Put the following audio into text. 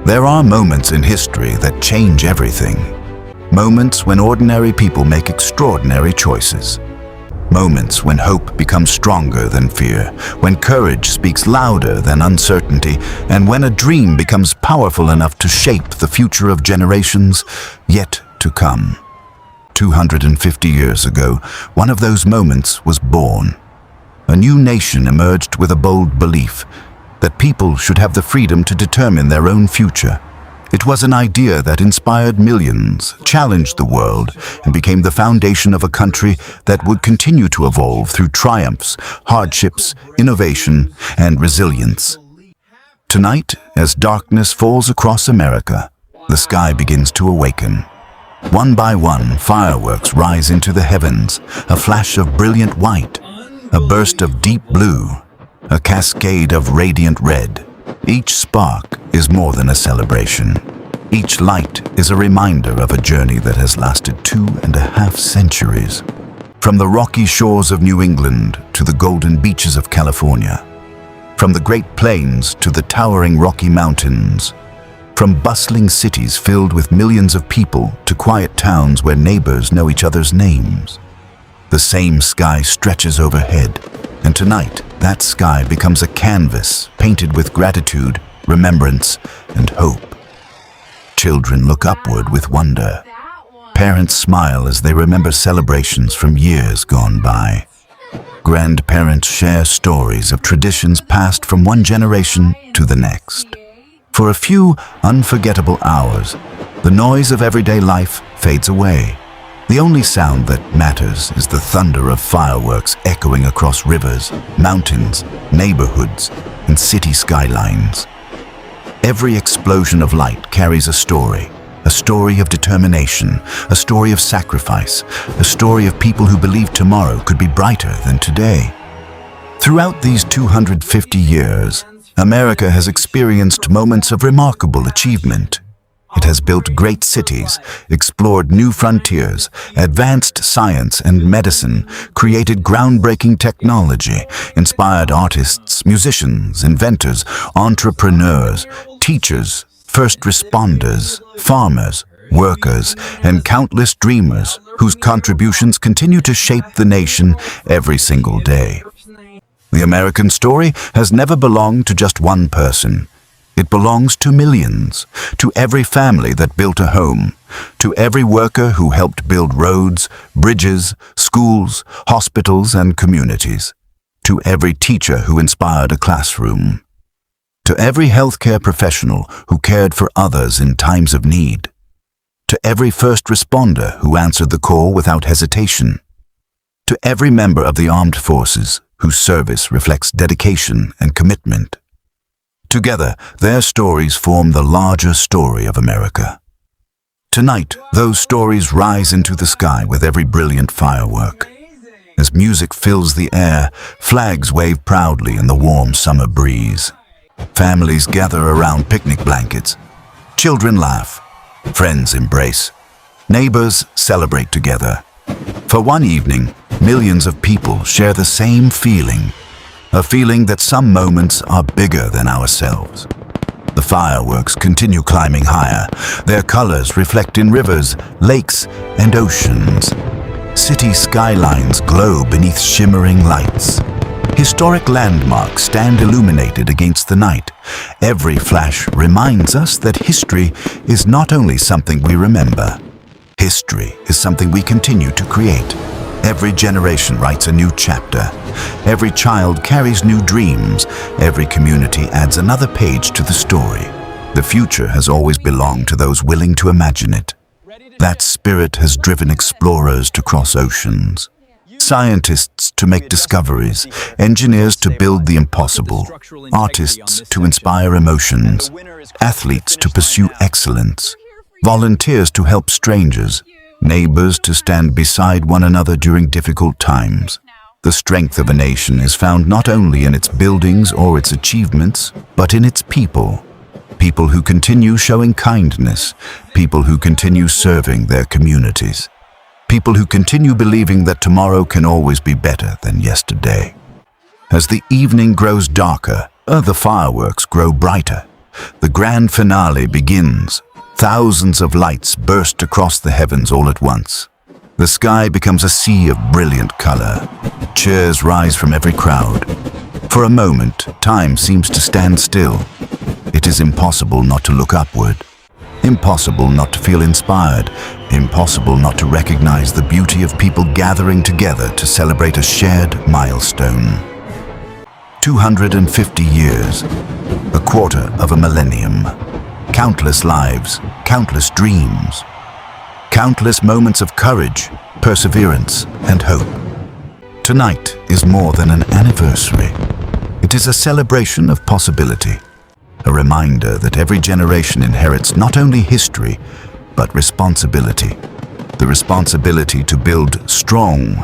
There are moments in history that change everything. Moments when ordinary people make extraordinary choices. Moments when hope becomes stronger than fear, when courage speaks louder than uncertainty, and when a dream becomes powerful enough to shape the future of generations yet to come. 250 years ago, one of those moments was born. A new nation emerged with a bold belief that people should have the freedom to determine their own future. It was an idea that inspired millions, challenged the world, and became the foundation of a country that would continue to evolve through triumphs, hardships, innovation, and resilience. Tonight, as darkness falls across America, the sky begins to awaken. One by one, fireworks rise into the heavens, a flash of brilliant white, a burst of deep blue, a cascade of radiant red. Each spark is more than a celebration. Each light is a reminder of a journey that has lasted 2.5 centuries. From the rocky shores of New England to the golden beaches of California. From the Great Plains to the towering Rocky Mountains. From bustling cities filled with millions of people to quiet towns where neighbors know each other's names. The same sky stretches overhead, and tonight, that sky becomes a canvas painted with gratitude, remembrance, and hope. Children look upward with wonder. Parents smile as they remember celebrations from years gone by. Grandparents share stories of traditions passed from one generation to the next. For a few unforgettable hours, the noise of everyday life fades away. The only sound that matters is the thunder of fireworks echoing across rivers, mountains, neighborhoods, and city skylines. Every explosion of light carries a story of determination, a story of sacrifice, a story of people who believed tomorrow could be brighter than today. Throughout these 250 years, America has experienced moments of remarkable achievement. It has built great cities, explored new frontiers, advanced science and medicine, created groundbreaking technology, inspired artists, musicians, inventors, entrepreneurs, teachers, first responders, farmers, workers, and countless dreamers whose contributions continue to shape the nation every single day. The American story has never belonged to just one person. It belongs to millions, to every family that built a home, to every worker who helped build roads, bridges, schools, hospitals, and communities, to every teacher who inspired a classroom, to every healthcare professional who cared for others in times of need, to every first responder who answered the call without hesitation, to every member of the armed forces whose service reflects dedication and commitment. Together, their stories form the larger story of America. Tonight, those stories rise into the sky with every brilliant firework. As music fills the air, flags wave proudly in the warm summer breeze. Families gather around picnic blankets. Children laugh. Friends embrace. Neighbors celebrate together. For one evening, millions of people share the same feeling. A feeling that some moments are bigger than ourselves. The fireworks continue climbing higher. Their colors reflect in rivers, lakes, and oceans. City skylines glow beneath shimmering lights. Historic landmarks stand illuminated against the night. Every flash reminds us that history is not only something we remember. History is something we continue to create. Every generation writes a new chapter. Every child carries new dreams. Every community adds another page to the story. The future has always belonged to those willing to imagine it. That spirit has driven explorers to cross oceans, scientists to make discoveries, engineers to build the impossible, artists to inspire emotions, athletes to pursue excellence, volunteers to help strangers, neighbors to stand beside one another during difficult times. The strength of a nation is found not only in its buildings or its achievements, but in its people. People who continue showing kindness, people who continue serving their communities, people who continue believing that tomorrow can always be better than yesterday. As the evening grows darker, the fireworks grow brighter. The grand finale begins. Thousands of lights burst across the heavens all at once. The sky becomes a sea of brilliant color. Cheers rise from every crowd. For a moment, time seems to stand still. It is impossible not to look upward. Impossible not to feel inspired. Impossible not to recognize the beauty of people gathering together to celebrate a shared milestone. 250 years, a quarter of a millennium. Countless lives, countless dreams. Countless moments of courage, perseverance, and hope. Tonight is more than an anniversary. It is a celebration of possibility. A reminder that every generation inherits not only history, but responsibility. The responsibility to build strong,